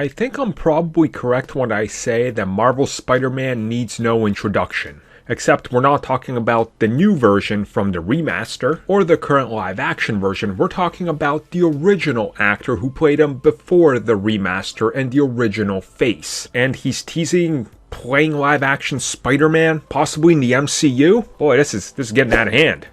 I think I'm probably correct when I say that Marvel's Spider-Man needs no introduction. Except we're not talking about the new version from the remaster or the current live-action version. We're talking about the original actor who played him before the remaster and the original face. And he's teasing playing live-action Spider-Man, possibly in the MCU? Boy, this is getting out of hand.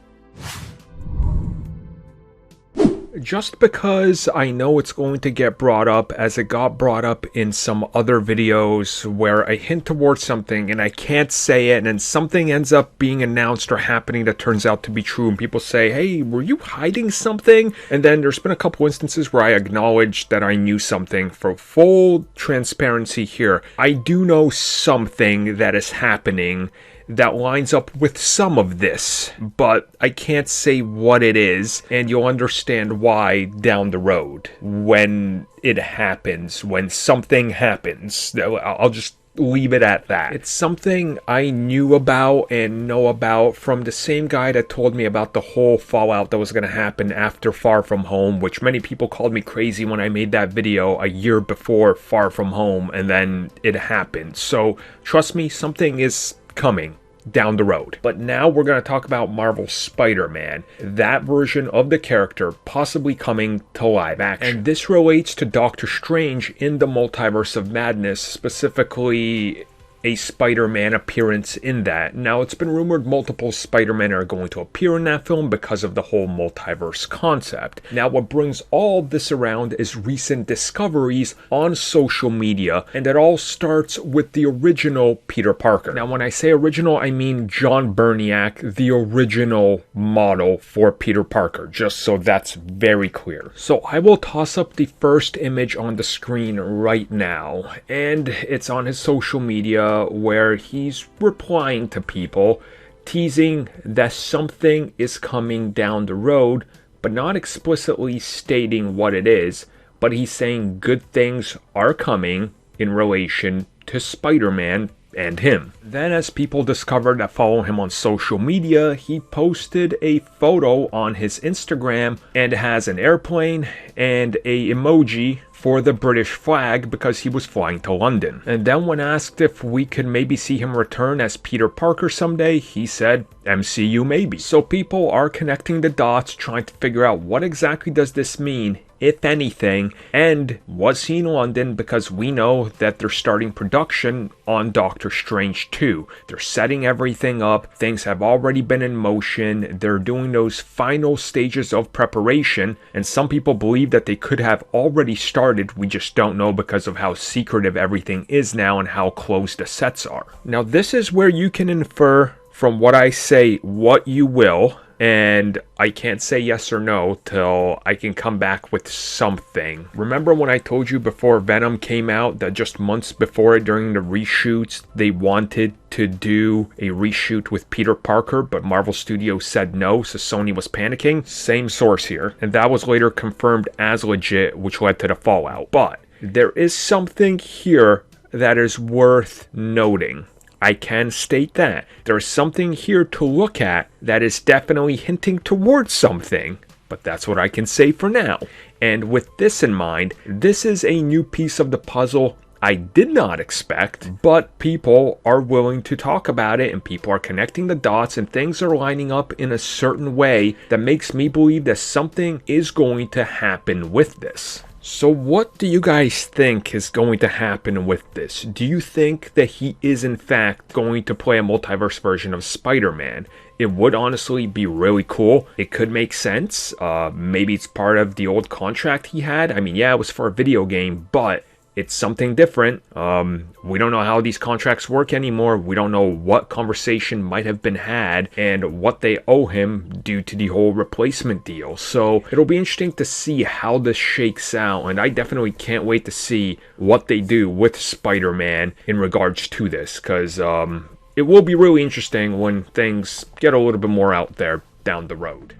Just because I know it's going to get brought up, as it got brought up in some other videos where I hint towards something and I can't say it, and then something ends up being announced or happening that turns out to be true, and people say, hey, were you hiding something? And then there's been a couple instances where I acknowledged that I knew something. For full transparency here, I do know something that is happening that lines up with some of this, but I can't say what it is, and you'll understand why down the road when it happens, when something happens. I'll just leave it at that. It's something I knew about and know about from the same guy that told me about the whole fallout that was going to happen after Far From Home, which many people called me crazy when I made that video a year before Far From Home, and then it happened. So trust me, something is coming down the road. But now we're going to talk about Marvel's Spider-Man, that version of the character possibly coming to live action. And this relates to Doctor Strange in the Multiverse of Madness, specifically a Spider-Man appearance in that. Now, it's been rumored multiple Spider-Men are going to appear in that film because of the whole multiverse concept. Now, what brings all this around is recent discoveries on social media, and it all starts with the original Peter Parker. Now, when I say original, I mean John Berniak, the original model for Peter Parker, just so that's very clear. So I will toss up the first image on the screen right now, and it's on his social media, where he's replying to people, teasing that something is coming down the road, but not explicitly stating what it is, but he's saying good things are coming in relation to Spider-Man and him. Then, as people discovered that follow him on social media, he posted a photo on his Instagram, and it has an airplane and a emoji for the British flag because he was flying to London. And then when asked if we could maybe see him return as Peter Parker someday, he said, MCU maybe. So people are connecting the dots, trying to figure out what exactly does this mean, if anything, and was he in London, because we know that they're starting production on Doctor Strange 2. They're setting everything up, things have already been in motion, they're doing those final stages of preparation, and some people believe that they could have already started, we just don't know because of how secretive everything is now and how close the sets are. Now, this is where you can infer from what I say what you will, and I can't say yes or no till I can come back with something. Remember when I told you before Venom came out that just months before it, during the reshoots, they wanted to do a reshoot with Peter Parker, but Marvel Studios said no, so Sony was panicking? Same source here. And that was later confirmed as legit, which led to the fallout. But there is something here that is worth noting. I can state that. There's something here to look at that is definitely hinting towards something, but that's what I can say for now. And with this in mind, this is a new piece of the puzzle I did not expect, but people are willing to talk about it, and people are connecting the dots, and things are lining up in a certain way that makes me believe that something is going to happen with this. So what do you guys think is going to happen with this? Do you think that he is in fact going to play a multiverse version of Spider-Man? It would honestly be really cool. It could make sense. Maybe it's part of the old contract he had. I mean, yeah, it was for a video game, but it's something different. We don't know how these contracts work anymore. We don't know what conversation might have been had and what they owe him due to the whole replacement deal. So it'll be interesting to see how this shakes out, and I definitely can't wait to see what they do with Spider-Man in regards to this, because it will be really interesting when things get a little bit more out there down the road.